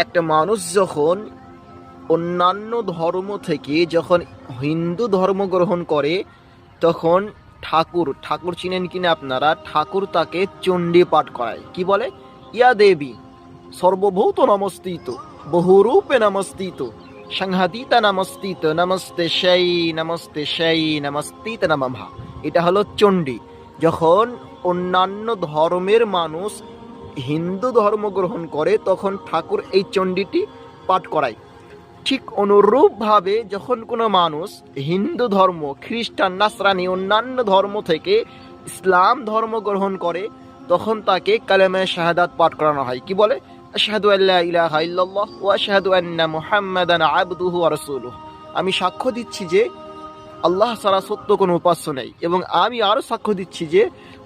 একটা মানুষ যখন অন্যান্য ধর্ম থেকে যখন হিন্দু ধর্ম গ্রহণ করে, তখন ঠাকুর ঠাকুর চিনেন কিনা আপনারা, ঠাকুর তাকে চণ্ডী পাঠ করায়। কি বলে? ইয়া দেবী সর্বভূত নমস্তিত, বহুরূপে নমস্তিত, সংহতিতা নমস্তিত, নমস্তে সেই নমস্তিত নমঃ। এটা হলো চণ্ডী। যখন অন্যান্য ধর্মের মানুষ হিন্দু ধর্ম গ্রহণ করে, তখন ঠাকুর এই চণ্ডীটি পাঠ করায়। ঠিক অনুরূপভাবে যখন কোনো মানুষ হিন্দু ধর্ম, খ্রিস্টান, নাসরানি অন্যান্য ধর্ম থেকে ইসলাম ধর্ম গ্রহণ করে, তখন তাকে কালেমা শাহাদাত পাঠ করানো হয়। কি বলে? আশহাদু আল্লা ইলাহা ইল্লাল্লাহ ওয়া আশহাদু আন্না মুহাম্মাদান আবদুহু ওয়া রাসূলুহু। আমি সাক্ষ্য দিচ্ছি যে আল্লাহ ছাড়া সত্য কোনো উপাস্য নেই, এবং আমি আরও সাক্ষ্য দিচ্ছি যে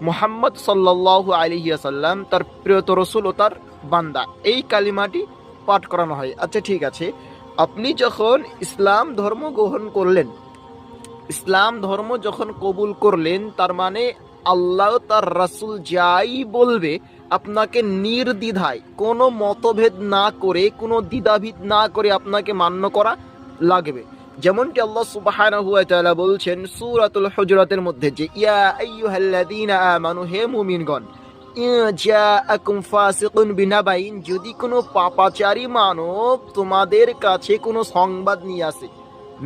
মুহাম্মদ সাল্লাল্লাহু আলাইহি ওয়াসাল্লাম তার প্রিয়তর রাসূল ও তার বান্দা। এই কালিমাটি পাঠ করানো হয়। আচ্ছা, ঠিক আছে, আপনি যখন ইসলাম ধর্ম গ্রহণ করলেন, ইসলাম ধর্ম যখন কবুল করলেন, তার মানে আল্লাহ তার রাসূল যাই বলবে আপনাকে নির্দ্বিধায়, কোনো মতভেদ না করে, কোনো দ্বিধাভিদ না করে আপনাকে মান্য করা লাগবে। যেমনটি আল্লাহ সুবহানাহু ওয়া তাআলা বলছেন সূরাতুল হুজুরাতের মধ্যে যে ইয়া আইয়ুহাল্লাযীনা আমানু, হে মুমিনগণ, জাআকুম ফাসিকুন বিনাবাইন, যদি কোনো পাপাচারী মানব তোমাদের কাছে কোনো সংবাদ নিয়ে আসে,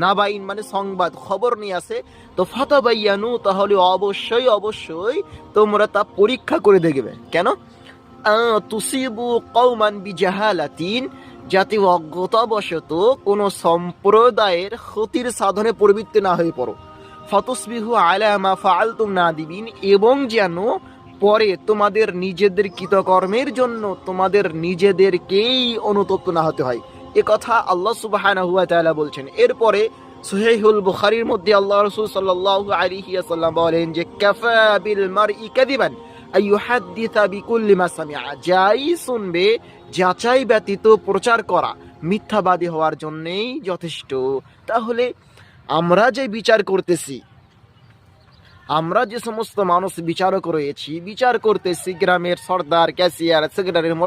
নাবাইন মানে সংবাদ, খবর নিয়ে আসে, তো ফাতাবাইয়ানু, তাহলে অবশ্যই অবশ্যই তোমরা তা পরীক্ষা করে দেখবে। কেন? তুসিবু কওমান বিজাহালাতিন, যাতে অজ্ঞতাবশত কোনো সম্প্রদায়ের ক্ষতির সাধনে প্রবৃত্তি না হয়ে পড়ো। ফাতুসবিহু আলা মা ফাআলতুম নাদিবিন, এবং যেন পরে তোমাদের নিজেদের কৃতকর্মের জন্য তোমাদের নিজেদেরকেই অনুতপ্ত না হতে হয়। এ কথা আল্লাহ সুবহানাহু ওয়া তাআলা বলছেন। এরপরে সহিহুল বুখারীর মধ্যে আল্লাহ রাসূল সাল্লাল্লাহু আলাইহি ওয়াসাল্লাম বলেন যে কাফা বিল মারই কাযিবান আইয়ুহাদ্দিসা বিকুল্লি মা সামিআ, যাই শুনবে যাচাই ব্যতীত প্রচার করা মিথ্যাবাদী হওয়ার জন্যই যথেষ্ট। তাহলে আমরা যে বিচার করতেছি, আমরা যে সমস্ত মানুষ বিচারক রয়েছি, বিচার করতেছি গ্রামের সর্দার, ক্যাশিয়ার, সেক্রেটারির